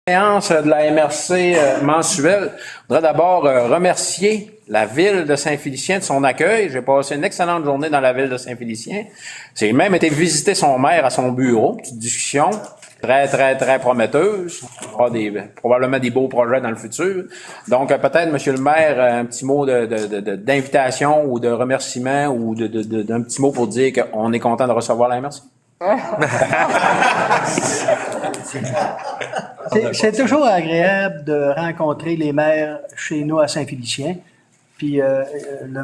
Séance de la MRC mensuelle. Je voudrais d'abord remercier la ville de Saint-Félicien de son accueil. J'ai passé une excellente journée dans la ville de Saint-Félicien. J'ai même été visiter son maire à son bureau. Petite discussion très prometteuse. On aura probablement des beaux projets dans le futur. Donc, peut-être, monsieur le maire, un petit mot d'invitation ou de remerciement ou d'un petit mot pour dire qu'on est content de recevoir la MRC. C'est toujours agréable de rencontrer les maires chez nous à Saint-Félicien. Puis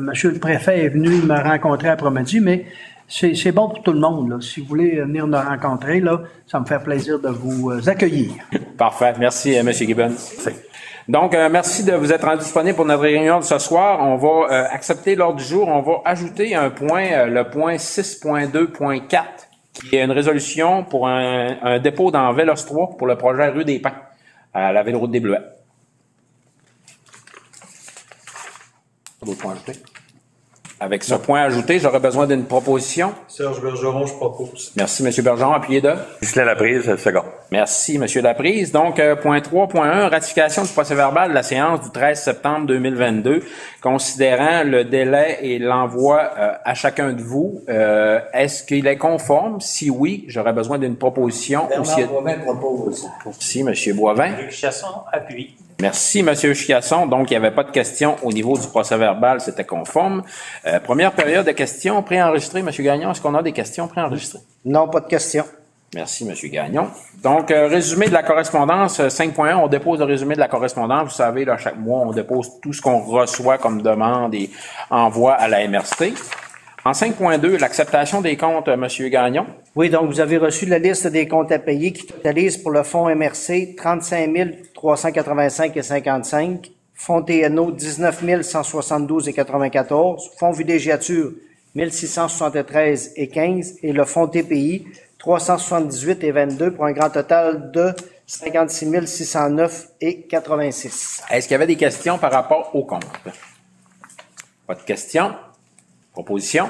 monsieur le préfet est venu me rencontrer après-midi, mais c'est bon pour tout le monde. Là. Si vous voulez venir nous rencontrer, là, ça me fait plaisir de vous accueillir. Parfait. Merci, M. Gibbons. Donc, merci de vous être rendu disponible pour notre réunion de ce soir. On va accepter l'ordre du jour. On va ajouter un point, le point 6.2.4. qui est une résolution pour un dépôt dans Vélos 3 pour le projet rue des Pins, à la Ville-Route des Bleuets. D'autres points ajoutés? Avec ce point ajouté, j'aurais besoin d'une proposition. Serge Bergeron, je propose. Merci, M. Bergeron. Appuyé de? Ghislain Laprise, second. Merci, M. Laprise. Donc, point 3.1, ratification du procès-verbal de la séance du 13 septembre 2022, considérant le délai et l'envoi à chacun de vous. Est-ce qu'il est conforme? Si oui, j'aurais besoin d'une proposition. Bernard Boivin propose. Merci, M. Boivin. Luc Chasson appuie. Merci, M. Chiasson. Donc, il n'y avait pas de questions au niveau du procès-verbal, c'était conforme. Première période de questions préenregistrées. M. Gagnon, est-ce qu'on a des questions préenregistrées? Non, pas de questions. Merci, M. Gagnon. Donc, résumé de la correspondance, 5.1, on dépose le résumé de la correspondance. Vous savez, là, chaque mois, on dépose tout ce qu'on reçoit comme demande et envoie à la MRC. En 5.2, l'acceptation des comptes, M. Gagnon. Oui, donc vous avez reçu la liste des comptes à payer qui totalise pour le fonds MRC 35 385,55, fonds TNO 19 172,94, fonds villégiature 1673,15 et le fonds TPI 378,22 pour un grand total de 56 609,86. Est-ce qu'il y avait des questions par rapport aux comptes? Pas de questions. Proposition?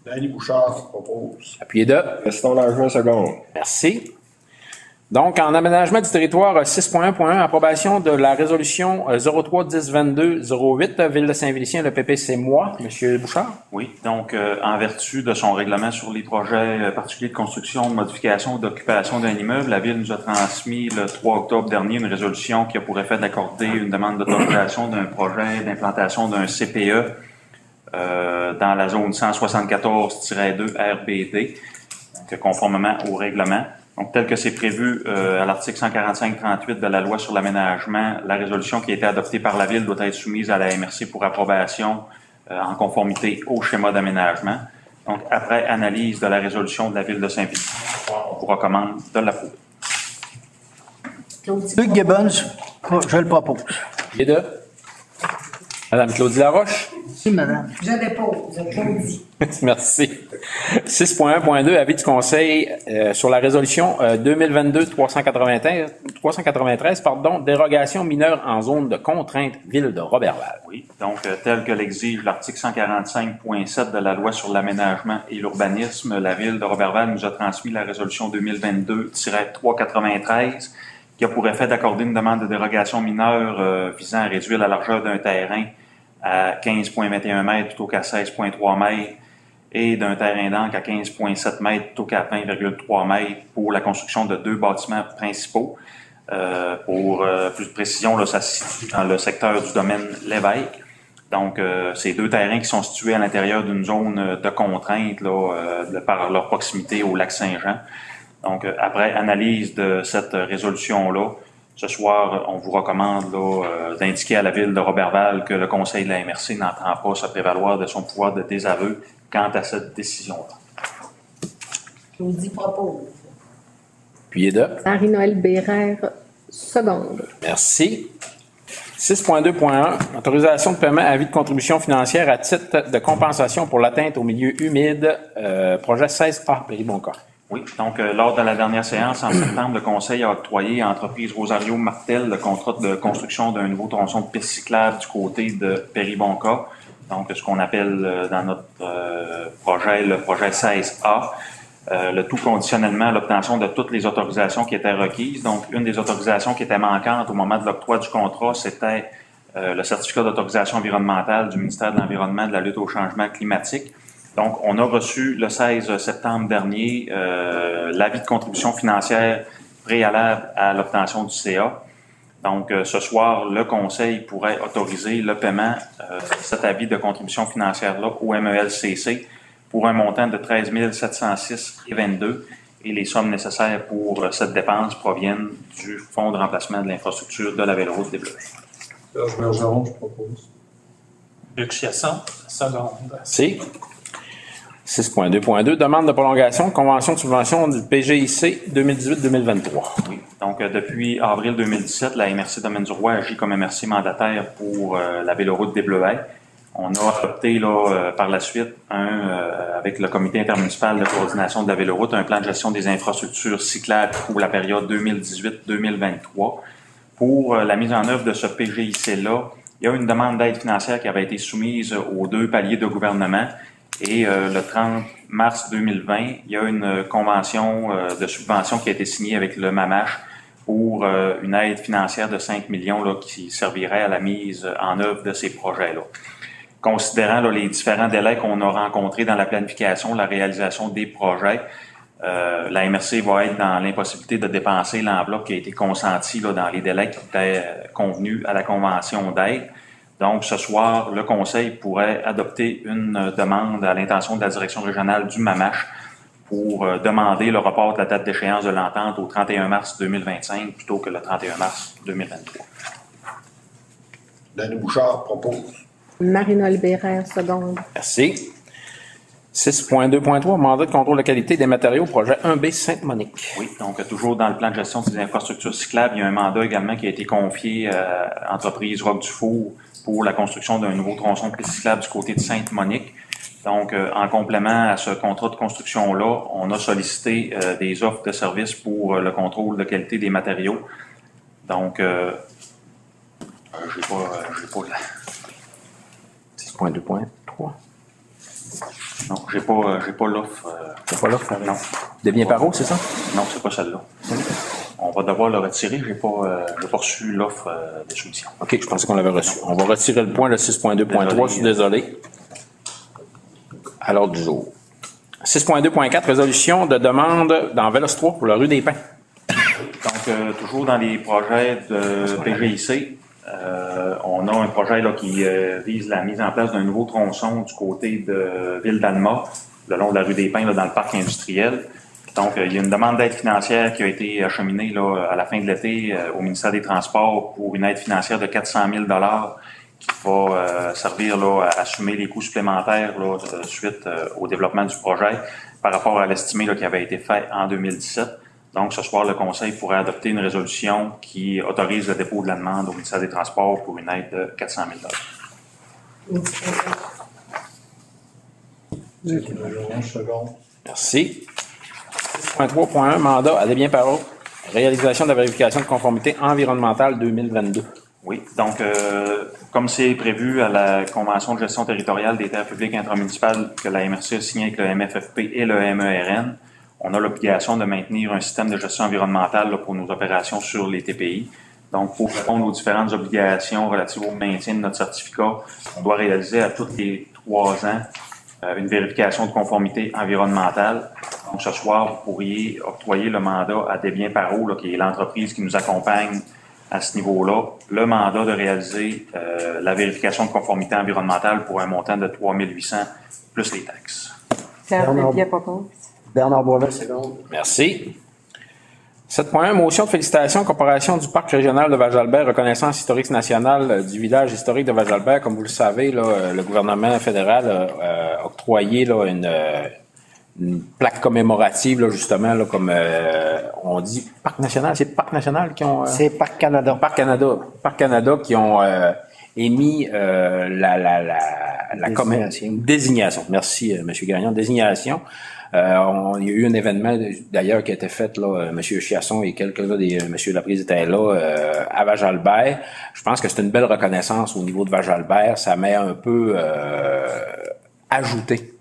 Danny Bouchard propose. Appuyé de? Gaston Langevin, second. Merci. Donc, en aménagement du territoire 6.1.1, approbation de la résolution 03-10-22-08, Ville de Saint-Félicien, le PPC moi. Monsieur Bouchard? Oui, donc en vertu de son règlement sur les projets particuliers de construction, de modification ou d'occupation d'un immeuble, la Ville nous a transmis le 3 octobre dernier une résolution qui a pour effet d'accorder une demande d'autorisation d'un projet d'implantation d'un CPE dans la zone 174-2 RBD, donc, conformément au règlement. Donc, tel que c'est prévu à l'article 145-38 de la loi sur l'aménagement, la résolution qui a été adoptée par la Ville doit être soumise à la MRC pour approbation en conformité au schéma d'aménagement. Donc, après analyse de la résolution de la Ville de Saint-Félicien, on vous recommande de l'approuver. Luc Gibbons, je le propose. Et de? Madame Claudie Laroche? Si, madame. Je dépose, Claudie. Merci. 6.1.2, avis du Conseil sur la résolution 2022-393, dérogation mineure en zone de contrainte, Ville de Roberval. Oui, donc tel que l'exige l'article 145.7 de la loi sur l'aménagement et l'urbanisme, la Ville de Roberval nous a transmis la résolution 2022-393 qui a pour effet d'accorder une demande de dérogation mineure visant à réduire la largeur d'un terrain à 15,21 mètres plutôt qu'à 16,3 mètres et d'un terrain d'encre à 15,7 mètres plutôt qu'à 20,3 mètres pour la construction de 2 bâtiments principaux. Pour plus de précision, là, ça se situe dans le secteur du domaine Lévesque. Donc, ces 2 terrains qui sont situés à l'intérieur d'une zone de contrainte là, par leur proximité au lac Saint-Jean. Donc, après analyse de cette résolution-là, ce soir, on vous recommande d'indiquer à la Ville de Roberval que le Conseil de la MRC n'entend pas se prévaloir de son pouvoir de désaveu quant à cette décision-là. Claudie propose. Puis de? Marie-Noël Bérère, seconde. Merci. 6.2.1, autorisation de paiement à avis de contribution financière à titre de compensation pour l'atteinte au milieu humide, projet 16A, Péribonca. Oui, donc lors de la dernière séance en septembre, le Conseil a octroyé à l'entreprise Rosario Martel le contrat de construction d'un nouveau tronçon de piste cyclable du côté de Péribonca, donc ce qu'on appelle dans notre projet le projet 16A. le tout conditionnellement à l'obtention de toutes les autorisations qui étaient requises. Donc, une des autorisations qui était manquante au moment de l'octroi du contrat, c'était le certificat d'autorisation environnementale du ministère de l'Environnement et de la lutte au changement climatique. Donc, on a reçu le 16 septembre dernier l'avis de contribution financière préalable à l'obtention du CA. Donc, ce soir, le Conseil pourrait autoriser le paiement de cet avis de contribution financière-là au MELCC pour un montant de 13 706,22 et les sommes nécessaires pour cette dépense proviennent du Fonds de remplacement de l'infrastructure de la Véloroute des Bleus. Serge Bergeron, je propose. Luc Chiasson, seconde. Merci. 6.2.2, demande de prolongation de convention de subvention du PGIC 2018-2023. Oui. Donc, depuis avril 2017, la MRC Domaine du Roi agit comme MRC mandataire pour la Véloroute des Bleuets. On a adopté par la suite, avec le comité intermunicipal de coordination de la Véloroute, un plan de gestion des infrastructures cyclables pour la période 2018-2023. Pour la mise en œuvre de ce PGIC-là, il y a une demande d'aide financière qui avait été soumise aux 2 paliers de gouvernement. Et le 30 mars 2020, il y a une convention de subvention qui a été signée avec le MAMACH pour une aide financière de 5 millions là, qui servirait à la mise en œuvre de ces projets-là. Considérant là, les différents délais qu'on a rencontrés dans la planification, la réalisation des projets, la MRC va être dans l'impossibilité de dépenser l'enveloppe qui a été consentie là, dans les délais qui étaient convenus à la convention d'aide. Donc, ce soir, le Conseil pourrait adopter une demande à l'intention de la direction régionale du MAMACH pour demander le report de la date d'échéance de l'entente au 31 mars 2025 plutôt que le 31 mars 2023. Danny Bouchard propose. Marie-Noël Bérère, seconde. Merci. 6.2.3, mandat de contrôle de qualité des matériaux, projet 1B Sainte-Monique. Oui, donc toujours dans le plan de gestion des infrastructures cyclables, il y a un mandat également qui a été confié à l'entreprise Roc Dufour pour la construction d'un nouveau tronçon de piste cyclable du côté de Sainte-Monique. Donc, en complément à ce contrat de construction-là, on a sollicité des offres de services pour le contrôle de qualité des matériaux. Donc, j'ai pas la... 6.2.3. Non, j'ai pas l'offre. C'est pas l'offre? Non. De bien paro, c'est ça? Non, c'est pas celle-là. On va devoir le retirer. J'ai pas reçu l'offre de soumission. OK, je pensais qu'on l'avait reçu. On va retirer le point, le 6.2.3. Je suis désolé. À l'ordre du jour. 6.2.4, résolution de demande dans Vélos 3 pour la rue des Pins. Donc, toujours dans les projets de PGIC, on a un projet là, qui vise la mise en place d'un nouveau tronçon du côté de Ville-d'Alma, le long de la rue des Pins, là, dans le parc industriel. Donc, il y a une demande d'aide financière qui a été acheminée là, à la fin de l'été au ministère des Transports pour une aide financière de 400 000 qui va servir là, à assumer les coûts supplémentaires là, suite au développement du projet par rapport à l'estimé là, qui avait été fait en 2017. Donc, ce soir, le Conseil pourrait adopter une résolution qui autorise le dépôt de la demande au ministère des Transports pour une aide de 400 000 Serge Bergeron, seconde. Merci. 6.3.1, mandat à Desbiens Parot. Réalisation de la vérification de conformité environnementale 2022. Oui, donc, comme c'est prévu à la Convention de gestion territoriale des terres publiques intramunicipales que la MRC a signée avec le MFFP et le MERN, on a l'obligation de maintenir un système de gestion environnementale là, pour nos opérations sur les TPI. Donc, pour répondre aux différentes obligations relatives au maintien de notre certificat, on doit réaliser à tous les 3 ans une vérification de conformité environnementale. Donc, ce soir, vous pourriez octroyer le mandat à Desbiens Parot, là, qui est l'entreprise qui nous accompagne à ce niveau-là, le mandat de réaliser la vérification de conformité environnementale pour un montant de 3 800 plus les taxes. Bernard Boivin, seconde. Merci. 7.1, motion de félicitations, corporation du Parc régional de Val-Jalbert, reconnaissance historique nationale du village historique de Val-Jalbert. Comme vous le savez, là, le gouvernement fédéral a octroyé là, une plaque commémorative, là, justement, là, comme on dit, Parc national, c'est Parc national qui ont... C'est Parc Canada. Parc Canada qui ont émis la désignation. Merci, M. Gagnon. Désignation. Il y a eu un événement, d'ailleurs, qui a été fait, là, M. Chiasson et quelques-uns des M. Laprise étaient là, à Val-Jalbert. Je pense que c'est une belle reconnaissance au niveau de Val-Jalbert. Ça met un peu ajouté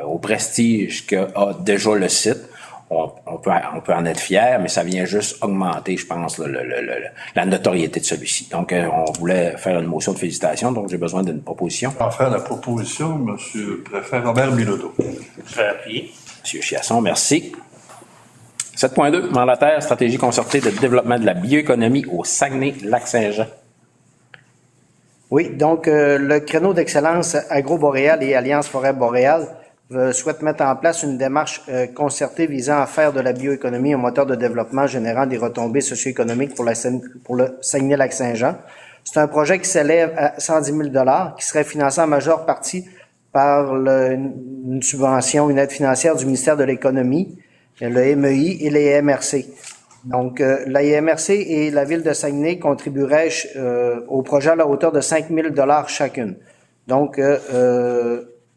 au prestige qu'a déjà le site. On peut en être fier, mais ça vient juste augmenter, je pense, la notoriété de celui-ci. Donc, on voulait faire une motion de félicitations, donc j'ai besoin d'une proposition. En faire la proposition, Monsieur le Préfet Robert Bilodeau. Je vais appuyer. Monsieur Chiasson, merci. 7.2, mandataire stratégie concertée de développement de la bioéconomie au Saguenay-Lac-Saint-Jean. Oui, donc le créneau d'excellence Agro-Boréal et Alliance Forêt Boréale souhaite mettre en place une démarche concertée visant à faire de la bioéconomie un moteur de développement générant des retombées socio-économiques pour le Saguenay-Lac-Saint-Jean. C'est un projet qui s'élève à 110 000 $, qui serait financé en majeure partie par une subvention, une aide financière du ministère de l'Économie, le MEI et les MRC. Donc, la MRC et la Ville de Saguenay contribueraient au projet à la hauteur de 5 000 $ chacune. Donc,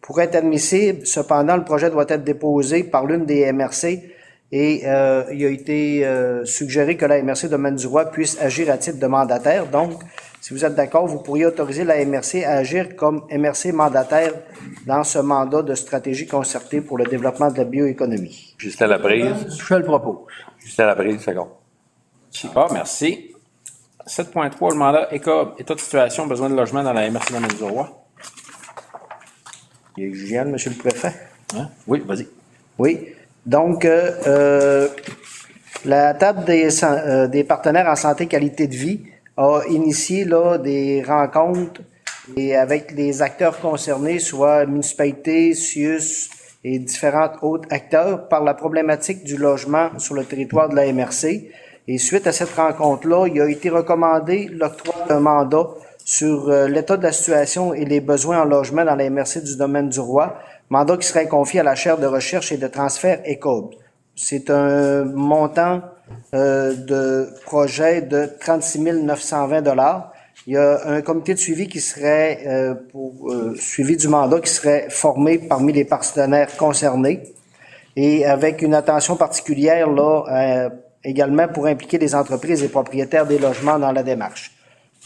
pour être admissible, cependant, le projet doit être déposé par l'une des MRC et il a été suggéré que la MRC de Domaine-du-Roi puisse agir à titre de mandataire. Donc, si vous êtes d'accord, vous pourriez autoriser la MRC à agir comme MRC mandataire dans ce mandat de stratégie concertée pour le développement de la bioéconomie. Justin Laprise. Je le propose. Justin Laprise, second. Ah, merci. 7.3, le mandat état de situation, besoin de logement dans la MRC Domaine-du-Roi. Il est exigeant, Monsieur le Préfet. Hein? Oui, vas-y. Oui. Donc, la table des partenaires en santé qualité de vie a initié là, des rencontres et avec les acteurs concernés, soit municipalités, CIUS et différents autres acteurs, par la problématique du logement sur le territoire de la MRC. Et suite à cette rencontre-là, il a été recommandé l'octroi d'un mandat sur l'état de la situation et les besoins en logement dans la MRC du Domaine-du-Roi, mandat qui serait confié à la chaire de recherche et de transfert ECOB. C'est un montant de projet de 36 920 $. Il y a un comité de suivi qui serait suivi du mandat qui serait formé parmi les partenaires concernés et avec une attention particulière là également pour impliquer les entreprises et propriétaires des logements dans la démarche.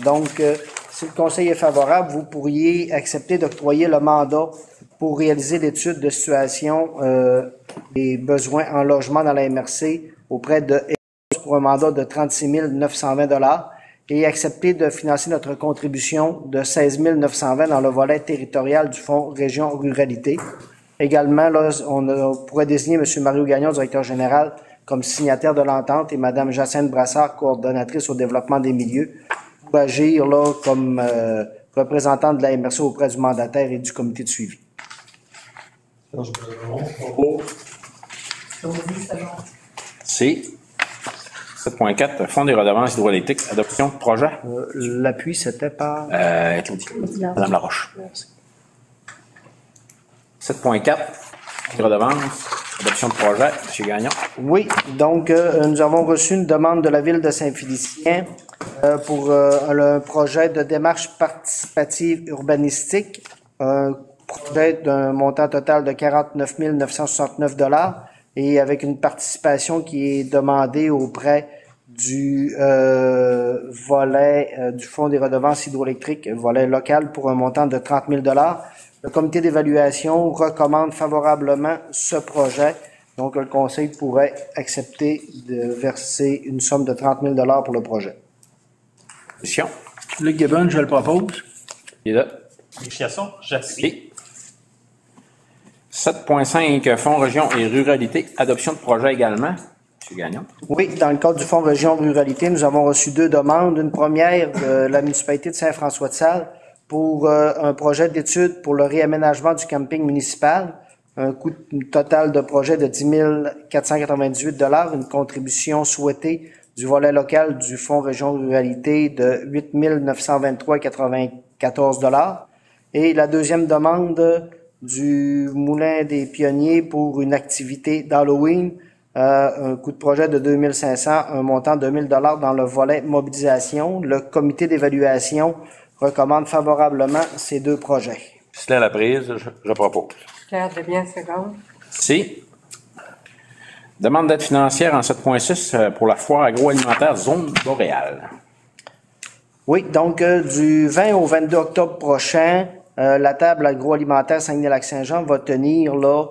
Donc, si le Conseil est favorable, vous pourriez accepter d'octroyer le mandat pour réaliser l'étude de situation des besoins en logement dans la MRC auprès de pour un mandat de 36 920 $ et accepter de financer notre contribution de 16 920 dans le volet territorial du Fonds Région Ruralité. Également, là, on pourrait désigner M. Mario Gagnon, directeur général, comme signataire de l'entente et Mme Jacinthe Brassard, coordonnatrice au développement des milieux, pour agir là, comme représentant de la MRC auprès du mandataire et du comité de suivi. Serge Bergeron propose. Claudie, second. C'est 7.4, Fonds des redevances hydroélectriques, adoption de projet. L'appui, c'était par... Claudie. Madame Laroche. Merci. 7.4, des redevances, adoption de projet, M. Gagnon. Oui, donc nous avons reçu une demande de la Ville de Saint-Félicien pour un projet de démarche participative urbanistique, un projet d'un montant total de 49 969 $ et avec une participation qui est demandée auprès du volet du Fonds des redevances hydroélectriques, volet local pour un montant de 30 000 $. Le comité d'évaluation recommande favorablement ce projet. Donc, le Conseil pourrait accepter de verser une somme de 30 000 $ pour le projet. Position. Luc Gibbon, je le propose. Il est là. Chiasson, j'appuie. Et 7.5, Fonds Région et Ruralité, adoption de projet également. M. Gagnon. Oui, dans le cadre du Fonds Région Ruralité, nous avons reçu deux demandes. Une première de la municipalité de Saint-François-de-Sales pour un projet d'étude pour le réaménagement du camping municipal. Un coût total de projet de 10 498 $, une contribution souhaitée du volet local du Fonds Région Ruralité de 8 923,94 $. Et la deuxième demande du Moulin des Pionniers pour une activité d'Halloween, un coût de projet de 2 500, un montant de 1 000 $ dans le volet mobilisation. Le comité d'évaluation recommande favorablement ces deux projets. Justin Laprise, je propose. Claire Desbiens, seconde. C. Demande d'aide financière en 7.6 pour la foire agroalimentaire Zone Boréale. Oui, donc du 20 au 22 octobre prochain, la table agroalimentaire Saguenay-Lac-Saint-Jean va tenir là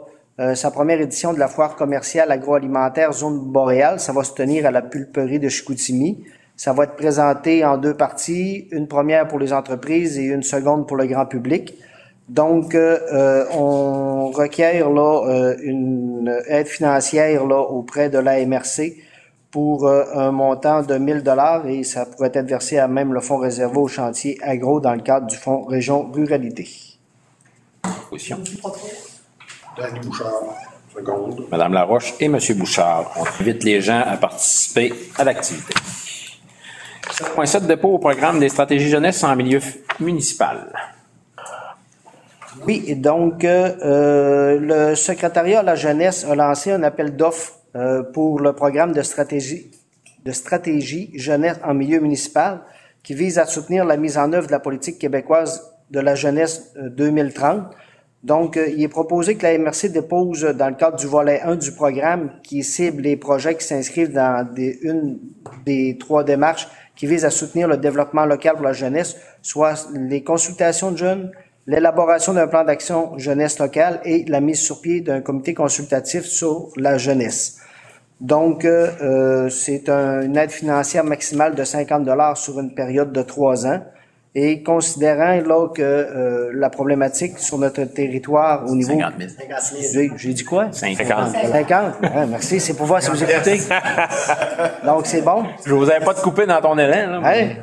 sa première édition de la foire commerciale agroalimentaire Zone Boréale. Ça va se tenir à la pulperie de Chicoutimi. Ça va être présenté en 2 parties, une première pour les entreprises et une seconde pour le grand public. Donc, on requiert là une aide financière là auprès de la MRC pour un montant de 1 000 $ et ça pourrait être versé à même le fonds réservé au chantier agro dans le cadre du fonds Région Ruralité. Position. Danny Bouchard, seconde. Madame Laroche et Monsieur Bouchard. On invite les gens à participer à l'activité. 7.7 dépôt au programme des stratégies jeunesse en milieu municipal. Oui, et donc le secrétariat à la jeunesse a lancé un appel d'offres pour le programme de stratégie jeunesse en milieu municipal qui vise à soutenir la mise en œuvre de la politique québécoise de la jeunesse 2030. Donc, il est proposé que la MRC dépose dans le cadre du volet 1 du programme qui cible les projets qui s'inscrivent dans une des 3 démarches qui visent à soutenir le développement local pour la jeunesse, soit les consultations de jeunes, l'élaboration d'un plan d'action jeunesse locale et la mise sur pied d'un comité consultatif sur la jeunesse. Donc, c'est une aide financière maximale de 50 $ sur une période de 3 ans. Et considérant là que la problématique sur notre territoire au niveau... 50 000. J'ai dit quoi? 50. 50. Ah, merci, c'est pour voir si vous écoutez. Donc, c'est bon. Je vous avais pas de couper dans ton élan, là. Hein?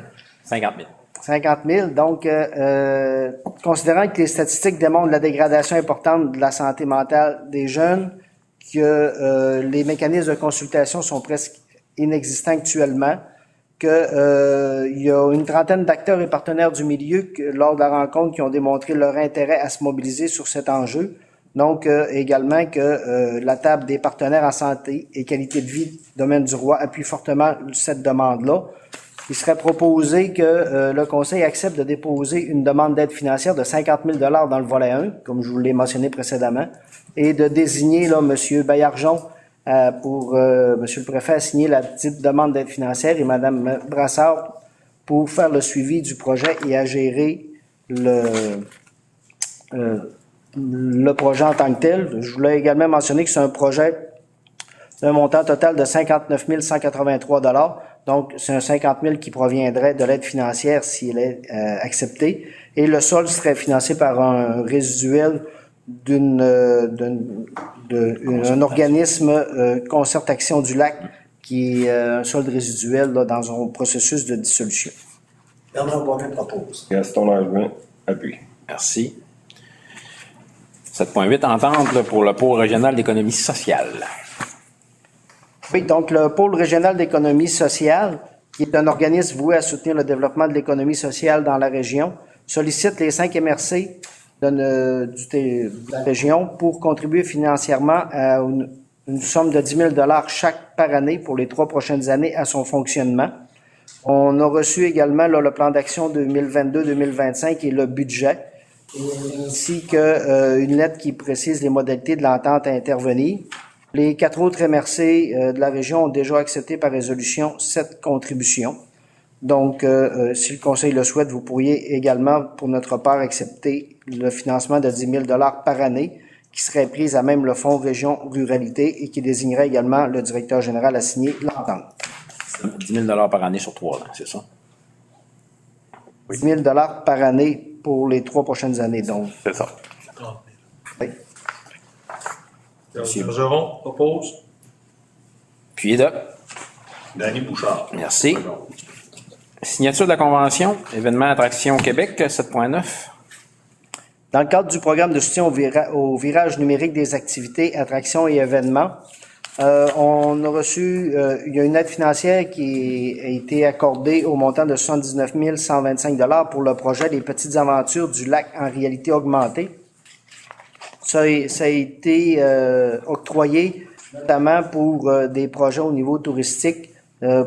50 000. 50 000. Donc, considérant que les statistiques démontrent la dégradation importante de la santé mentale des jeunes, que les mécanismes de consultation sont presque inexistants actuellement, il y a une trentaine d'acteurs et partenaires du milieu lors de la rencontre qui ont démontré leur intérêt à se mobiliser sur cet enjeu. Donc, également que la table des partenaires en santé et qualité de vie domaine du roi appuie fortement cette demande-là. Il serait proposé que le Conseil accepte de déposer une demande d'aide financière de 50 000 $ dans le volet 1, comme je vous l'ai mentionné précédemment, et de désigner là M. Baillargeon pour Monsieur le Préfet à signer la petite demande d'aide financière et Mme Brassard pour faire le suivi du projet et à gérer le projet en tant que tel. Je voulais également mentionner que c'est un projet d'un montant total de 59 183 $. Donc, c'est un 50 000 qui proviendrait de l'aide financière s'il est accepté. Et le solde serait financé par un résiduel un organisme Concert Action du Lac qui est un solde résiduel là, dans un processus de dissolution. Bernard Bonnet propose. Gaston Langevin, appuie. Merci. 7.8, entente là, pour le pôle régional d'économie sociale. Oui, donc le pôle régional d'économie sociale, qui est un organisme voué à soutenir le développement de l'économie sociale dans la région, sollicite les 5 MRC de la région pour contribuer financièrement à une somme de 10 000 $ chaque par année pour les 3 prochaines années à son fonctionnement. On a reçu également là, le plan d'action 2022-2025 et le budget, ainsi qu'une lettre qui précise les modalités de l'entente à intervenir. Les 4 autres MRC de la région ont déjà accepté par résolution cette contribution. Donc, si le Conseil le souhaite, vous pourriez également, pour notre part, accepter le financement de 10 000 $ par année qui serait prise à même le Fonds Région Ruralité et qui désignerait également le directeur général à signer l'entente. 10 000 $ par année sur 3 ans, c'est ça? 10 000 $ par année pour les 3 prochaines années, donc. C'est ça. Oui. Monsieur Bergeron propose. Puis de. Danny Bouchard. Merci. Signature de la convention, événement Attraction Québec, 7.9. Dans le cadre du programme de soutien au virage numérique des activités, attractions et événements, on a reçu, il y a une aide financière qui a été accordée au montant de 79 125 $ pour le projet des petites aventures du lac en réalité augmentée. Ça a été octroyé notamment pour des projets au niveau touristique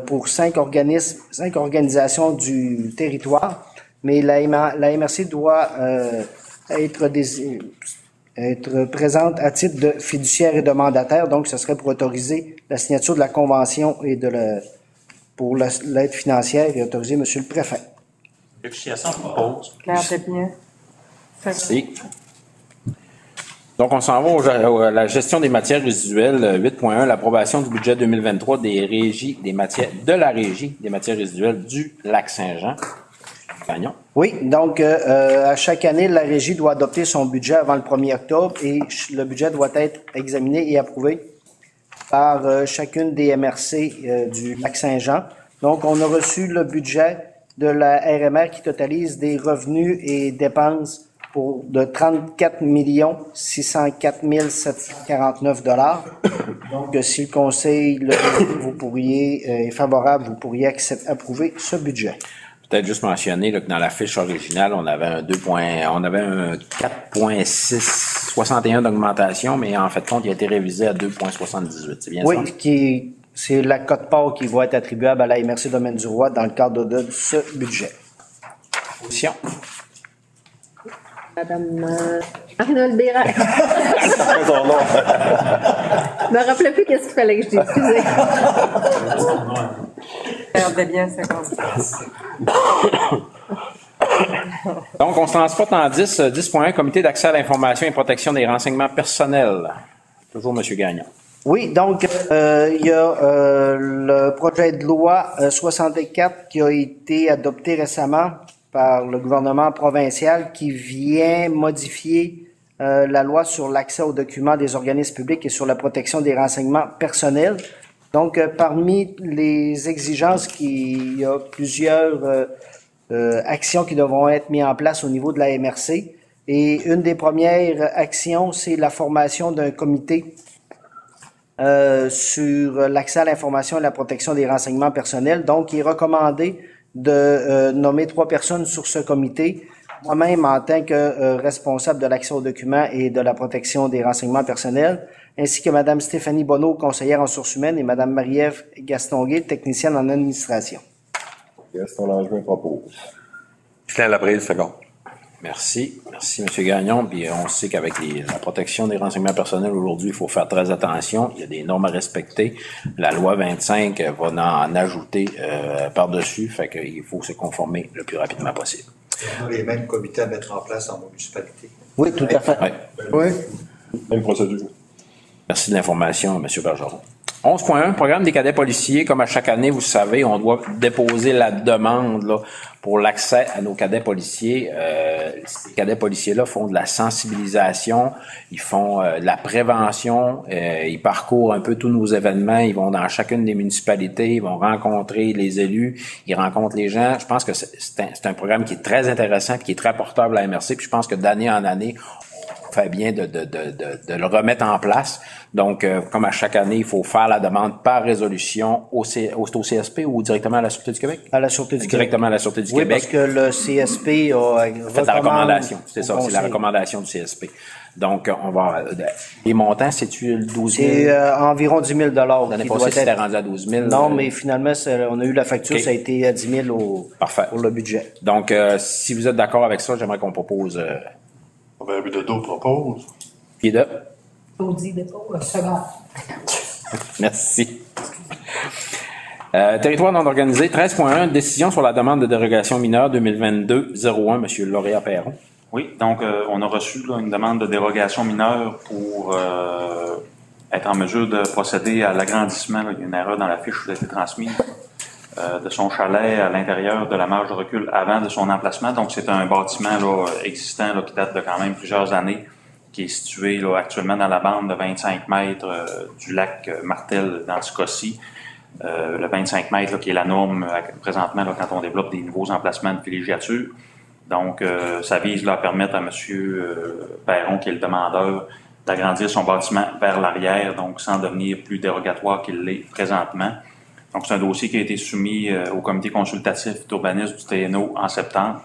pour 5 organisations du territoire, mais la MRC doit être présente à titre de fiduciaire et de mandataire, donc ce serait pour autoriser la signature de la convention et pour l'aide financière et autoriser M. le Préfet. Luc Chiasson propose. Claire Desbiens. Merci. Donc, on s'en va à la gestion des matières résiduelles. 8.1, l'approbation du budget 2023 des régies, de la régie des matières résiduelles du Lac-Saint-Jean. Gagnon. Oui, donc à chaque année, la régie doit adopter son budget avant le 1er octobre et le budget doit être examiné et approuvé par chacune des MRC du Lac-Saint-Jean. Donc, on a reçu le budget de la RMR qui totalise des revenus et dépenses de 34 604 749 $. Donc, si le conseil est favorable, vous pourriez approuver ce budget. Peut-être juste mentionner là, que dans la fiche originale, on avait un 4.661 d'augmentation, mais en fait, compte, il a été révisé à 2.78. C'est bien ça? Oui, c'est la quote-part qui va être attribuable à la MRC Domaine du Roi dans le cadre de ce budget. Position. Madame Marie-Noël Bérard. Je me rappelais plus qu'est-ce qu'il fallait que je dise. Excusez. Perdez bien 50. Donc, on se transporte en 10.1, Comité d'accès à l'information et protection des renseignements personnels. Toujours M. Gagnon. Oui, donc il y a le projet de loi 64 qui a été adopté récemment par le gouvernement provincial qui vient modifier la loi sur l'accès aux documents des organismes publics et sur la protection des renseignements personnels. Donc, parmi les exigences, il y a plusieurs actions qui devront être mises en place au niveau de la MRC. Et une des premières actions, c'est la formation d'un comité sur l'accès à l'information et la protection des renseignements personnels. Donc, il est recommandé de nommer 3 personnes sur ce comité. Moi-même, en tant que responsable de l'accès aux documents et de la protection des renseignements personnels, ainsi que Mme Stéphanie Bonneau, conseillère en ressources humaines, et Mme Marie-Ève Gastonguay, technicienne en administration. Gaston Langevin propose. Justin Laprise, second. Merci. Merci, M. Gagnon. Puis on sait qu'avec la protection des renseignements personnels aujourd'hui, il faut faire très attention. Il y a des normes à respecter. La loi 25 va en ajouter par-dessus. Fait qu'il faut se conformer le plus rapidement possible. On a les mêmes comités à mettre en place dans nos municipalités. Oui, tout à fait. Oui. Même procédure. Merci de l'information, M. Bergeron. 11.1, programme des cadets policiers. Comme à chaque année, vous savez, on doit déposer la demande là, pour l'accès à nos cadets policiers. Ces cadets policiers-là font de la sensibilisation, ils font de la prévention, ils parcourent un peu tous nos événements, ils vont dans chacune des municipalités, ils vont rencontrer les élus, ils rencontrent les gens. Je pense que c'est un programme qui est très intéressant, qui est très portable à la MRC, puis je pense que d'année en année, on fait bien de le remettre en place. Donc, comme à chaque année, il faut faire la demande par résolution au CSP ou directement à la Sûreté du Québec? À la Sûreté du Directement à la Sûreté du oui, Québec. Parce que le CSP a fait la recommandation. C'est ça, c'est la recommandation du CSP. Donc, on va... Les montants, c'est-tu le 12 000? C'est environ 10 000 L'année passée, c'était rendu à 12 000. Non, mais finalement, on a eu la facture, okay. Ça a été à 10 000 Parfait. Pour le budget. Donc, si vous êtes d'accord avec ça, j'aimerais qu'on propose... Robert Bilodeau propose. Pied d'œuf. Audi dépôt, second. Merci. Territoire non organisé, 13.1, décision sur la demande de dérogation mineure 2022-01, M. Lauréat Perron. Oui, donc on a reçu là, une demande de dérogation mineure pour être en mesure de procéder à l'agrandissement. Il y a une erreur dans la fiche qui a été transmise de son chalet à l'intérieur de la marge de recul avant de son emplacement. Donc c'est un bâtiment là, existant là, qui date de quand même plusieurs années, qui est situé là, actuellement dans la bande de 25 mètres du lac Martel dans ce cas-ci. Le 25 mètres là, qui est la norme présentement là, quand on développe des nouveaux emplacements de villégiature. Donc, ça vise là, à permettre à M. Perron, qui est le demandeur, d'agrandir son bâtiment vers l'arrière, donc sans devenir plus dérogatoire qu'il l'est présentement. Donc, c'est un dossier qui a été soumis au comité consultatif d'urbanisme du TNO en septembre,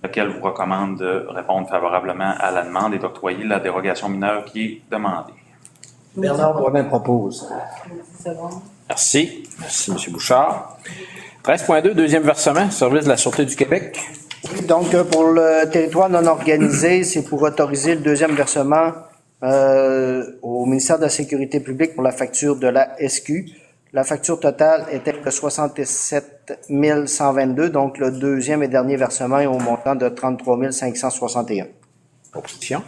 lequel vous recommande de répondre favorablement à la demande et d'octroyer la dérogation mineure qui est demandée. Bernard Boivin propose. Merci. Merci, M. Bouchard. 13.2, deuxième versement, service de la Sûreté du Québec. Donc, pour le territoire non organisé, c'est pour autoriser le deuxième versement au ministère de la Sécurité publique pour la facture de la SQ. La facture totale était de 67 122, donc le deuxième et dernier versement est au montant de 33 561. Opposition.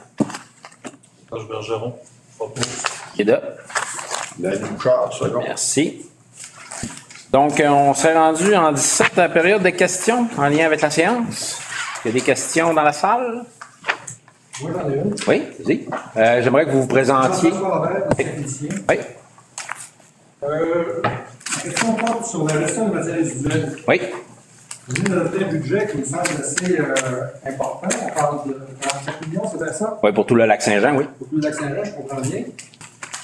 Serge Bergeron, propose. Qui est de? David Bouchard, second. Merci. Donc, on s'est rendu en 17 à la période de questions en lien avec la séance. Il y a des questions dans la salle? Moi, j'en ai une. Oui, vas-y. J'aimerais que vous vous présentiez. Jean-François Robert, de Saint-Félicien. Oui. La question porte sur la gestion de matières résiduelles. Oui. Vous venez d'adopter un budget qui me semble assez important. On parle de 44 millions, c'est bien ça? Oui, pour tout le Lac-Saint-Jean, oui. Pour tout le Lac-Saint-Jean, je comprends bien.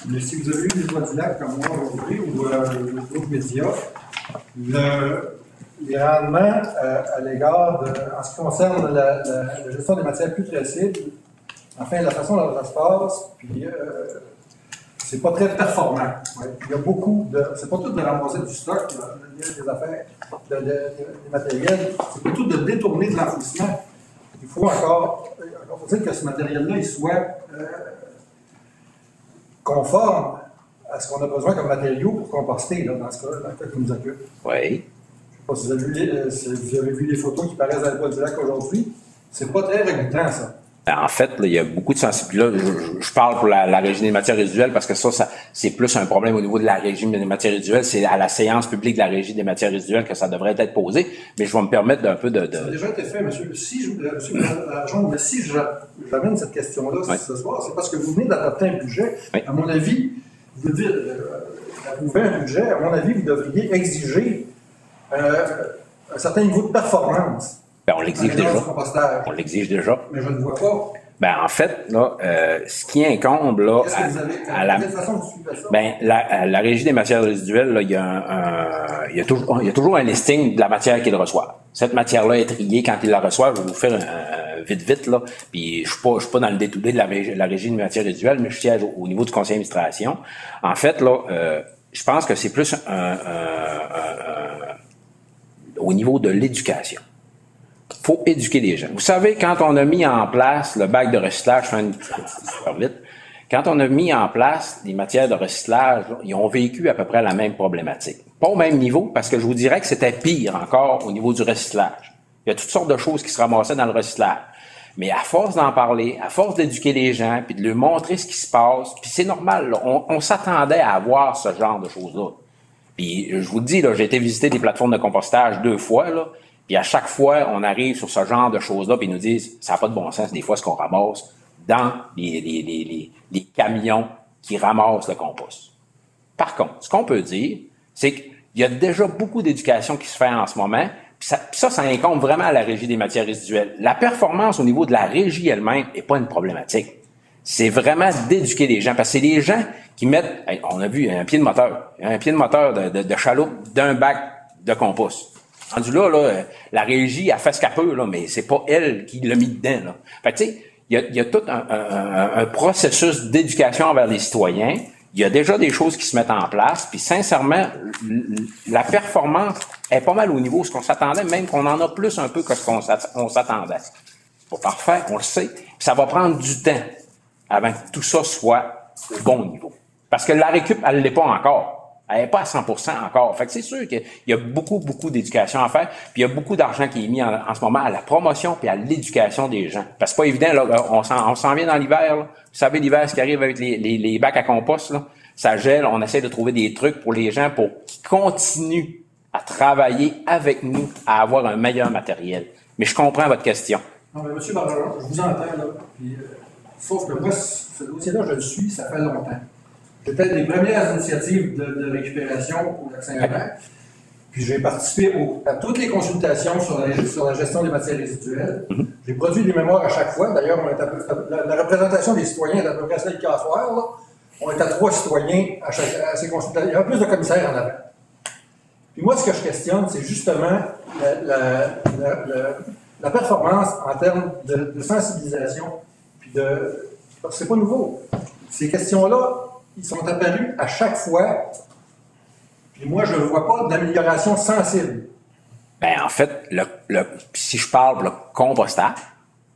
Mais si vous avez eu des voix du lac comme moi aujourd'hui, ou d'autres médias, les rendements à l'égard de, en ce qui concerne la gestion des matières putrescibles, enfin, la façon dont ça se passe, puis c'est pas très performant. Ouais. Il y a beaucoup de. C'est pas tout de ramasser du stock, il y a des affaires, des matériels, c'est pas tout de détourner de l'enfouissement. Il faut encore faut dire que ce matériel-là, il soit conforme à ce qu'on a besoin comme matériaux pour composter, là, dans ce cas qui nous occupe. Oui. Je ne sais pas si vous avez vu les photos qui paraissent dans le bois du lac aujourd'hui. C'est pas très régulier, ça. En fait, là, il y a beaucoup de sensibilité. Je parle pour la régie des matières résiduelles parce que ça c'est plus un problème au niveau de la régie des matières résiduelles. C'est à la séance publique de la régie des matières résiduelles que ça devrait être posé. Mais je vais me permettre d'un peu de... Ça a déjà été fait, monsieur. Si j'amène cette question-là ce soir, c'est parce que vous venez d'adopter un budget. Oui. À mon avis, vous avez un budget, à mon avis, vous devriez exiger un certain niveau de performance. Ben, on l'exige déjà. On l'exige déjà. Mais je ne vois pas. Ben, en fait, là, ce qui incombe, là, de quelle façon vous suivez ça? Ben, la régie des matières résiduelles, là, il y a toujours un listing de la matière qu'il reçoit. Cette matière-là est triée quand il la reçoit. Je vais vous faire vite, là. Puis, je suis pas dans le détourné de la régie des matières résiduelles, mais je siège au niveau du conseil d'administration. En fait, là, je pense que c'est plus au niveau de l'éducation. Faut éduquer les gens. Vous savez, quand on a mis en place le bac de recyclage, je fais une super vite, quand on a mis en place les matières de recyclage, ils ont vécu à peu près la même problématique. Pas au même niveau, parce que je vous dirais que c'était pire encore au niveau du recyclage. Il y a toutes sortes de choses qui se ramassaient dans le recyclage. Mais à force d'en parler, à force d'éduquer les gens, puis de leur montrer ce qui se passe, puis c'est normal, là, on s'attendait à avoir ce genre de choses-là. Puis je vous dis, là, j'ai été visiter des plateformes de compostage 2 fois, là. Puis à chaque fois, on arrive sur ce genre de choses-là, puis ils nous disent, ça n'a pas de bon sens, des fois, ce qu'on ramasse dans les camions qui ramassent le compost. Par contre, ce qu'on peut dire, c'est qu'il y a déjà beaucoup d'éducation qui se fait en ce moment, puis ça incombe vraiment à la régie des matières résiduelles. La performance au niveau de la régie elle-même n'est pas une problématique. C'est vraiment d'éduquer les gens, parce que c'est les gens qui mettent, on a vu un pied de moteur de chaloupe d'un bac de compost. Rendu là, la régie a fait ce qu'elle peut, là, mais c'est pas elle qui l'a mis dedans, là. Fait que, tu sais, il y a tout un processus d'éducation envers les citoyens. Il y a déjà des choses qui se mettent en place, puis sincèrement, la performance est pas mal au niveau de ce qu'on s'attendait, même qu'on en a plus un peu que ce qu'on s'attendait. C'est pas parfait, on le sait. Puis ça va prendre du temps avant que tout ça soit au bon niveau. Parce que la récup, elle l'est pas encore. Elle n'est pas à 100% encore. Fait que c'est sûr qu'il y a beaucoup d'éducation à faire. Puis il y a beaucoup d'argent qui est mis en ce moment à la promotion puis à l'éducation des gens. Parce que c'est pas évident, là, on s'en vient dans l'hiver, là. Vous savez, l'hiver, ce qui arrive avec les bacs à compost, là, ça gèle. On essaie de trouver des trucs pour les gens pour qu'ils continuent à travailler avec nous, à avoir un meilleur matériel. Mais je comprends votre question. Non, mais M. Bargeron, je vous entends, là. Puis, sauf que moi, ce dossier-là, je le suis, ça fait longtemps. C'était les premières initiatives de récupération au Lac-Saint-Jean. Puis j'ai participé à toutes les consultations sur la gestion des matières résiduelles. J'ai produit des mémoires à chaque fois. D'ailleurs, la représentation des citoyens est à peu près celle qu'il y a à soir, là. On est à 3 citoyens à ces consultations. Il y a plus de commissaires en avant. Puis moi, ce que je questionne, c'est justement la performance en termes de sensibilisation. Puis parce que c'est pas nouveau. Ces questions-là, ils sont apparus à chaque fois, puis moi, je ne vois pas d'amélioration sensible. Ben, en fait, si je parle pour le compostage,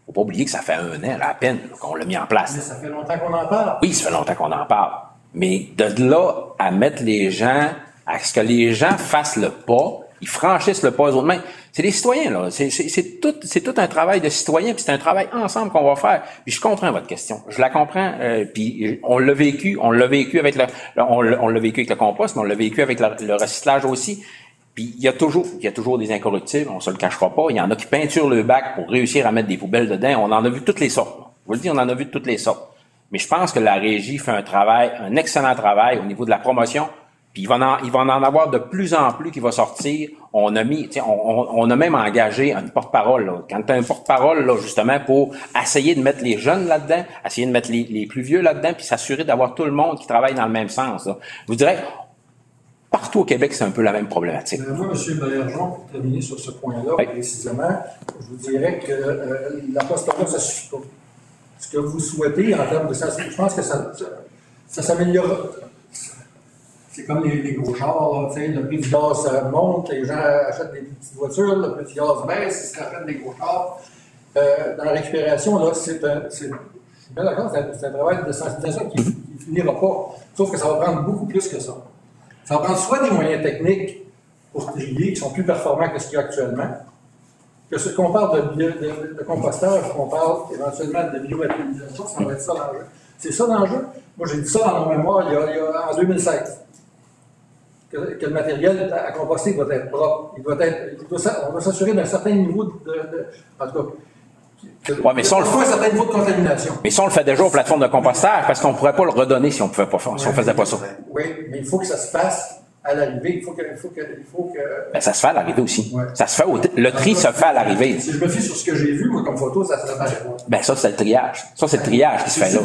faut pas oublier que ça fait 1 an, là, à peine, qu'on l'a mis en place. Mais ça fait longtemps qu'on en parle. Oui, ça fait longtemps qu'on en parle. Mais de là à mettre les gens, à ce que les gens fassent le pas, ils franchissent le pas aux autres mains. C'est les citoyens, là. C'est tout un travail de citoyens, puis c'est un travail ensemble qu'on va faire. Puis je comprends votre question. Je la comprends, puis on l'a vécu avec on l'a vécu avec le compost, mais on l'a vécu avec le recyclage aussi. Puis il y a toujours des incorruptibles, on se le cachera pas. Il y en a qui peinturent le bac pour réussir à mettre des poubelles dedans. On en a vu toutes les sortes. Je vous le dis, on en a vu de toutes les sortes. Mais je pense que la régie fait un excellent travail au niveau de la promotion. Puis il va en avoir de plus en plus qui va sortir. On a même engagé une porte-parole, là. Quand tu as un porte-parole, là, justement, pour essayer de mettre les jeunes là-dedans, essayer de mettre les plus vieux là-dedans, puis s'assurer d'avoir tout le monde qui travaille dans le même sens, là. Je vous dirais, partout au Québec, c'est un peu la même problématique. Moi, M. Baillargeon, pour terminer sur ce point-là, précisément, je vous dirais que l'apostolat, ça ne suffit pas. Ce que vous souhaitez en termes de ça, je pense que ça s'améliore. C'est comme les gros chars, là, le prix du gaz monte, les gens achètent des petites voitures, le prix du gaz baisse, ils se rachètent des gros chars. Dans la récupération, là, je suis bien d'accord, c'est un travail de sensibilisation qui ne finira pas. Sauf que ça va prendre beaucoup plus que ça. Ça va prendre soit des moyens techniques pour trier qui sont plus performants que ce qu'il y a actuellement, que ce qu'on parle de compostage, qu'on parle éventuellement de biomatérialisation, ça va être ça l'enjeu. C'est ça l'enjeu. Moi, j'ai dit ça dans mon mémoire en 2016. Que le matériel à composter doit être propre. On doit s'assurer d'un certain niveau en tout cas, ouais, mais ça, un certain niveau de contamination. Mais ça, on le fait déjà aux plateformes de compostage parce qu'on ne pourrait pas le redonner si on pouvait pas, si on faisait pas ça. Oui, mais il faut que ça se fasse à l'arrivée. Il faut que Ben, ça se fait à l'arrivée aussi. Ouais. Ça se fait le tri se fait à l'arrivée. Si je me fie sur ce que j'ai vu, moi, comme photo, ça se fait pas. Ben, ça, c'est le triage. Ça, c'est le triage qui se fait là.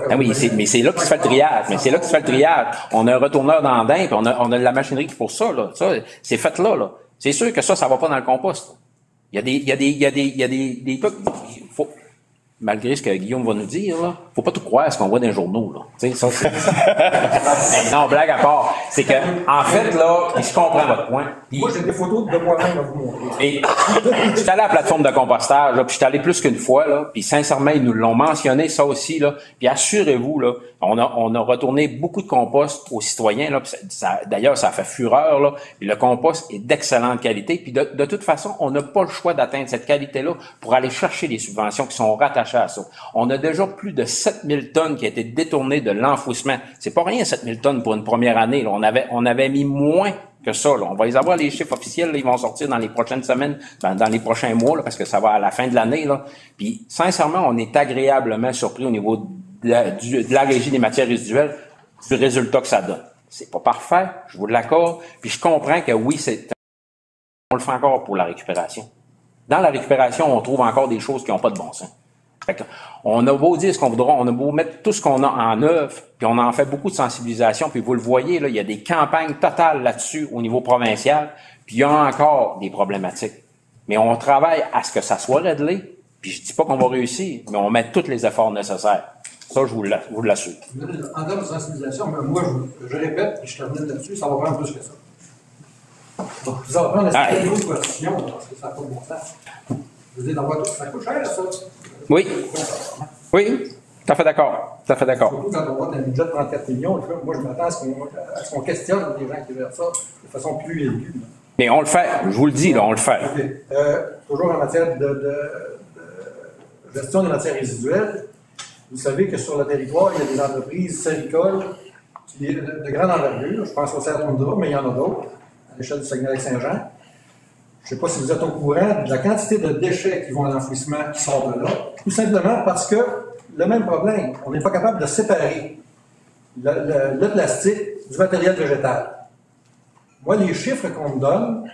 Ben oui, mais c'est là que se fait le triage. Mais c'est là que se fait le triage. On a un retourneur dans l'Indin, puis on a de la machinerie pour ça, là. Ça, c'est fait là, là. C'est sûr que ça va pas dans le compost. Il y a des trucs, malgré ce que Guillaume va nous dire, là, faut pas tout croire à ce qu'on voit dans les journaux, là. Tu sais, ça, c'est... Non, blague à part. C'est que, en fait, là, je comprends votre point. Moi, j'ai des photos de moi-même à vous montrer. Et, je suis allé à la plateforme de compostage, là, puis je suis allé plus qu'une fois, là, puis sincèrement, ils nous l'ont mentionné, ça aussi, là. Puis assurez-vous, là, on a retourné beaucoup de compost aux citoyens, là, d'ailleurs, ça a fait fureur, là. Puis le compost est d'excellente qualité, puis de toute façon, on n'a pas le choix d'atteindre cette qualité-là pour aller chercher les subventions qui sont rattachées à ça. On a déjà plus de 7000 tonnes qui a été détournées de l'enfouissement. C'est pas rien, 7000 tonnes pour une première année, là. On avait mis moins que ça, là. On va les avoir, les chiffres officiels, là, ils vont sortir dans les prochaines semaines, dans les prochains mois, là, parce que ça va à la fin de l'année, là. Puis, sincèrement, on est agréablement surpris au niveau de la régie des matières résiduelles du résultat que ça donne. C'est pas parfait, je vous l'accorde. Puis, je comprends que oui, on le fait encore pour la récupération. Dans la récupération, on trouve encore des choses qui n'ont pas de bon sens. Fait que, on a beau dire ce qu'on voudra, on a beau mettre tout ce qu'on a en œuvre, puis on en fait beaucoup de sensibilisation, puis vous le voyez, là, il y a des campagnes totales là-dessus au niveau provincial, puis il y a encore des problématiques. Mais on travaille à ce que ça soit réglé, puis je dis pas qu'on va réussir, mais on met tous les efforts nécessaires. Ça, je vous l'assure. En termes de sensibilisation, moi, je répète, et je termine là-dessus, ça va prendre plus que ça. Donc, ça va prendre un niveau de position, parce que ça n'a pas de bon sens. Je veux dire, d'avoir tout, ça coûte cher, ça. Oui. Oui, tout à fait d'accord. Tout à fait d'accord. Surtout quand on voit un budget de 34 millions, moi, je m'attends à ce qu'on questionne les gens qui versent ça de façon plus aiguë. Mais on le fait, je vous le dis, là, on le fait. Okay. Toujours en matière de gestion des matières résiduelles, vous savez que sur le territoire, il y a des entreprises séricoles de grande envergure. Je pense au Serre-Tundra, mais il y en a d'autres, à l'échelle du Saguenay-Lac-Saint-Jean. Je ne sais pas si vous êtes au courant de la quantité de déchets qui vont à l'enfouissement qui sortent de là, tout simplement parce que le même problème, on n'est pas capable de séparer le plastique du matériel végétal. Moi, les chiffres qu'on me donne,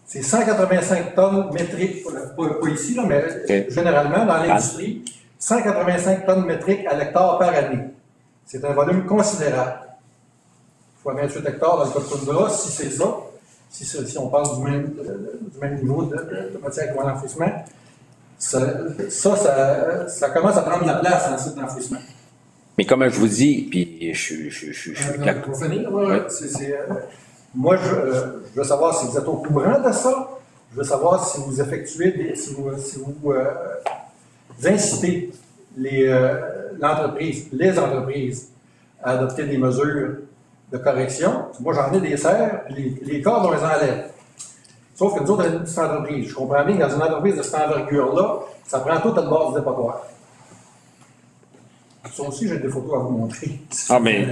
c'est 185 tonnes métriques, pas ici, là, mais généralement dans l'industrie, 185 tonnes métriques à l'hectare par année. C'est un volume considérable. Il faut 28 hectares dans le cas de Tundra, si c'est ça. Si on parle du même niveau de matière qui va à l'enfouissement, ça commence à prendre de la place dans le site d'enfouissement. Mais comme je vous dis, puis je suis pour finir, moi, je veux savoir si vous êtes au courant de ça. Je veux savoir si vous effectuez si vous incitez les entreprises à adopter des mesures de correction. Moi, j'en ai des serres, les cordes, on les enlève. Sauf que nous autres, on est une petite entreprise. Je comprends bien que dans une entreprise de cette envergure-là, ça prend tout à le bord du dépotoir. Ça aussi, j'ai des photos à vous montrer. Ah, mais,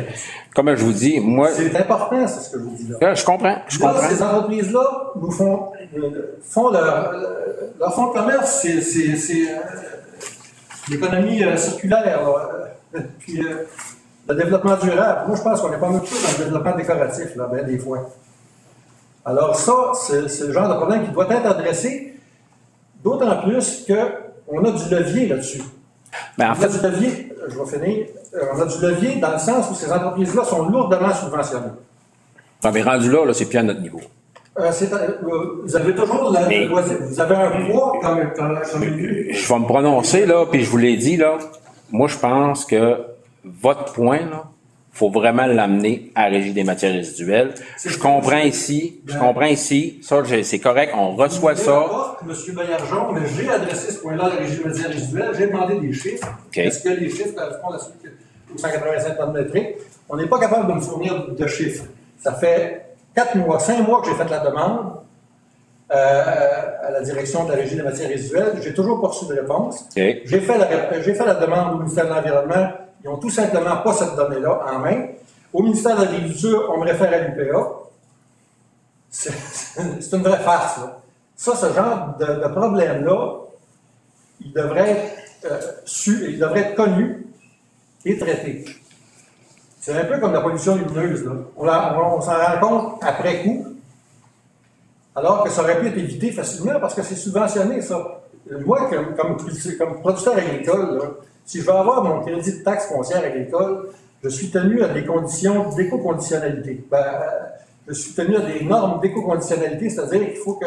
comme je vous dis, moi. C'est important, c'est ce que je vous dis là. Je comprends. Là, ces entreprises-là nous font leur fonds de commerce, c'est l'économie circulaire, là. Puis le développement durable. Moi, je pense qu'on n'est pas beaucoup dans le développement décoratif, là, ben, des fois. Alors ça, c'est le genre de problème qui doit être adressé, d'autant plus qu'on a du levier là-dessus. Mais en fait, on a du levier, je vais finir, on a du levier dans le sens où ces entreprises-là sont lourdement subventionnées. Non, mais rendu là, c'est plus à notre niveau. Vous avez toujours vous avez un poids comme je vais me prononcer, là, puis je vous l'ai dit, là. Moi, je pense que votre point, là, faut vraiment l'amener à la Régie des matières résiduelles. Je comprends ici, ça, c'est correct, on reçoit ça. M. Baillargeon, mais j'ai adressé ce point-là à la Régie des matières résiduelles, j'ai demandé des chiffres. Okay. Est-ce que les chiffres correspondent à ceux aux 185 tonnes métriques? On n'est pas capable de me fournir de chiffres. Ça fait 5 mois que j'ai fait la demande à la direction de la Régie des matières résiduelles. J'ai toujours pas reçu de réponse. Okay. J'ai fait la demande au ministère de l'Environnement. Ils n'ont tout simplement pas cette donnée-là en main. Au ministère de l'Agriculture, on me réfère à l'UPA. C'est une vraie farce, là. Ça, ce genre de problème-là, il devrait être connu et traité. C'est un peu comme la pollution lumineuse, là. On s'en rend compte après coup, alors que ça aurait pu être évité facilement parce que c'est subventionné, ça. Moi, comme producteur agricole, là, si je veux avoir mon crédit de taxe foncière agricole, je suis tenu à des conditions d'éco-conditionnalité. Je suis tenu à des normes d'éco-conditionnalité, c'est-à-dire qu'il faut que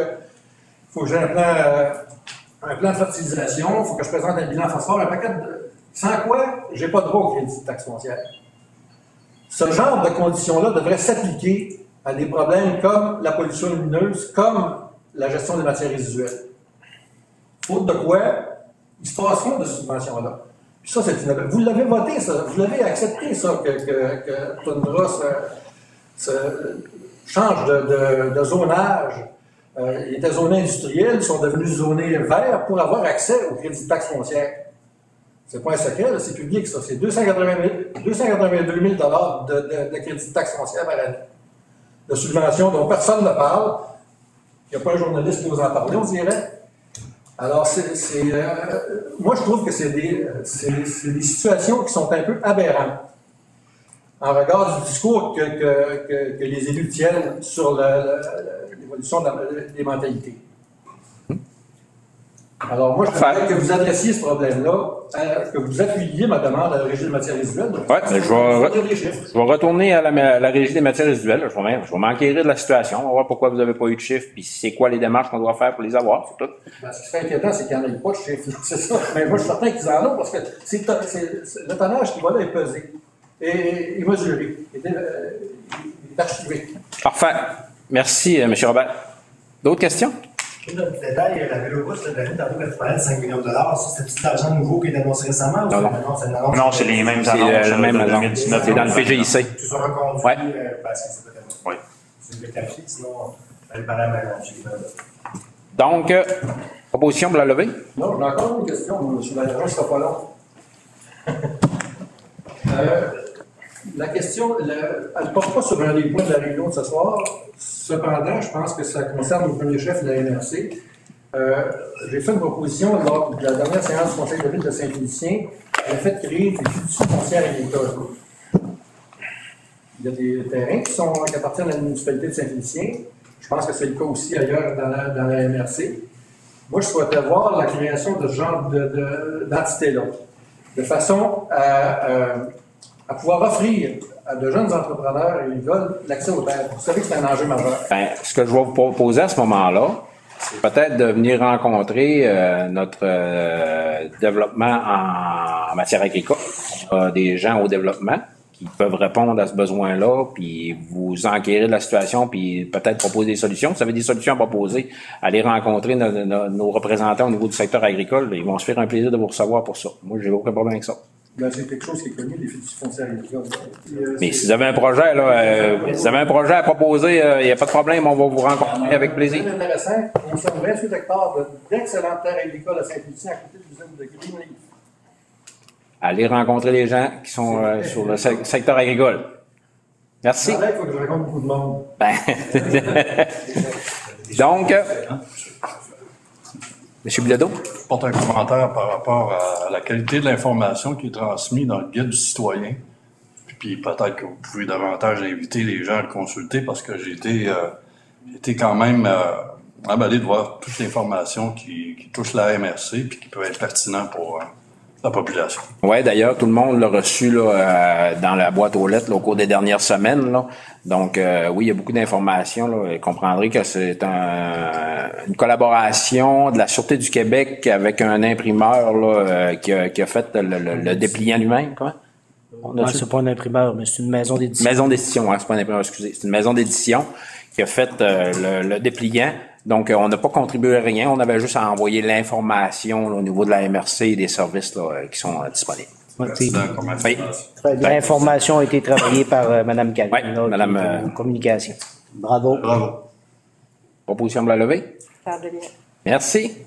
j'ai un plan de fertilisation, il faut que je présente un bilan phosphore, un paquet de... Sans quoi, je n'ai pas droit au crédit de taxe foncière. Ce genre de conditions-là devrait s'appliquer à des problèmes comme la pollution lumineuse, comme la gestion des matières résiduelles. Faute de quoi, ils se passeront de cette subvention-là. Puis ça, vous l'avez voté, ça. Vous l'avez accepté, ça, que Tundra change de zonage. Ils étaient zonés industriels, ils sont devenus zonés verts pour avoir accès au crédit de taxe foncière. C'est pas un secret, c'est public, ça. C'est 282 000 de crédit de taxe foncière par année. De subventions dont personne ne parle. Il n'y a pas un journaliste qui vous en parler, on dirait. Alors, moi, je trouve que c'est des situations qui sont un peu aberrantes en regard du discours que les élus tiennent sur l'évolution des mentalités. Alors, moi, je voudrais que vous adressiez ce problème-là, que vous appuyiez ma demande à la Régie des matières résiduelles. Oui, je vais retourner à la Régie des matières résiduelles. Je vais m'enquérir de la situation. On va voir pourquoi vous n'avez pas eu de chiffres, puis c'est quoi les démarches qu'on doit faire pour les avoir, c'est tout. Ce qui serait inquiétant, c'est qu'il n'y en ait pas de chiffres. C'est ça. Mais moi, je suis certain qu'ils en ont, parce que c'est le tonnage qui va là est pesé, et mesuré, il est archivé. Parfait. Merci, M. Robert. D'autres questions? Le détail, la véloroute, tu parlais de 5 millions de dollars. Ça, c'est petit argent nouveau qui est annoncé récemment? Non, c'est les mêmes annonces. C'est le même annonce. 2019. C'est dans le PGIC. Tout ça reconduit parce que c'est peut-être. Oui. C'est le clarifier, sinon, elle va la mélanger. Donc, proposition pour la levée? Non, j'ai encore une question, M. Baillargeon, ce ne sera pas long. La question, elle ne porte pas sur un des points de la réunion de ce soir. Cependant, je pense que ça concerne le premier chef de la MRC. J'ai fait une proposition lors de la dernière séance du Conseil de ville de Saint-Félicien. Le fait de créer une fiducie foncière agricole. Il y a des terrains qui appartiennent à la municipalité de Saint-Félicien. Je pense que c'est le cas aussi ailleurs dans la MRC. Moi, je souhaiterais voir la création de ce genre d'entité-là, de façon à pouvoir offrir à de jeunes entrepreneurs agricoles l'accès aux terres. Vous savez que c'est un enjeu majeur. Bien, ce que je vais vous proposer à ce moment-là, c'est peut-être de venir rencontrer notre développement en matière agricole. Il y a des gens au développement qui peuvent répondre à ce besoin-là, puis vous enquérir de la situation, puis peut-être proposer des solutions. Si vous avez des solutions à proposer, allez rencontrer nos représentants au niveau du secteur agricole. Ils vont se faire un plaisir de vous recevoir pour ça. Moi, j'ai aucun problème avec ça. Ben, c'est quelque chose qui est connu, les fiducies foncières agricoles. Mais si vous avez un projet, là, si vous avez un projet à proposer, il n'y a pas de problème, on va vous rencontrer avec plaisir. C'est intéressant. Nous sommes 28 hectares d'excellentes terres agricoles à Saint-Félicien, à côté de l'usine de Greenleaf. Allez rencontrer les gens qui sont sur le secteur agricole. Merci. Il faut que je rencontre beaucoup de monde. Ben, donc, M. Bilodeau? Je porte un commentaire par rapport à la qualité de l'information qui est transmise dans le guide du citoyen. Puis peut-être que vous pouvez davantage inviter les gens à le consulter parce que j'ai été quand même emballé de voir toute l'information qui touche la MRC puis qui peut être pertinent pour la population. Oui, d'ailleurs, tout le monde l'a reçu là, dans la boîte aux lettres là, au cours des dernières semaines. Là. Donc, oui, il y a beaucoup d'informations. Là. Vous comprendrez que c'est une collaboration de la Sûreté du Québec avec un imprimeur là, qui a fait le dépliant lui-même. Quoi? Non, c'est pas un imprimeur, mais c'est une maison d'édition. Maison d'édition, hein, c'est pas un imprimeur, excusez. C'est une maison d'édition qui a fait le dépliant. Donc, on n'a pas contribué à rien. On avait juste à envoyer l'information là, au niveau de la MRC et des services là, qui sont disponibles. Oui. L'information a été travaillée par Mme Calvin, oui, Mme communication. Bravo. Bravo. Proposition de la levée? Faire de bien. Merci.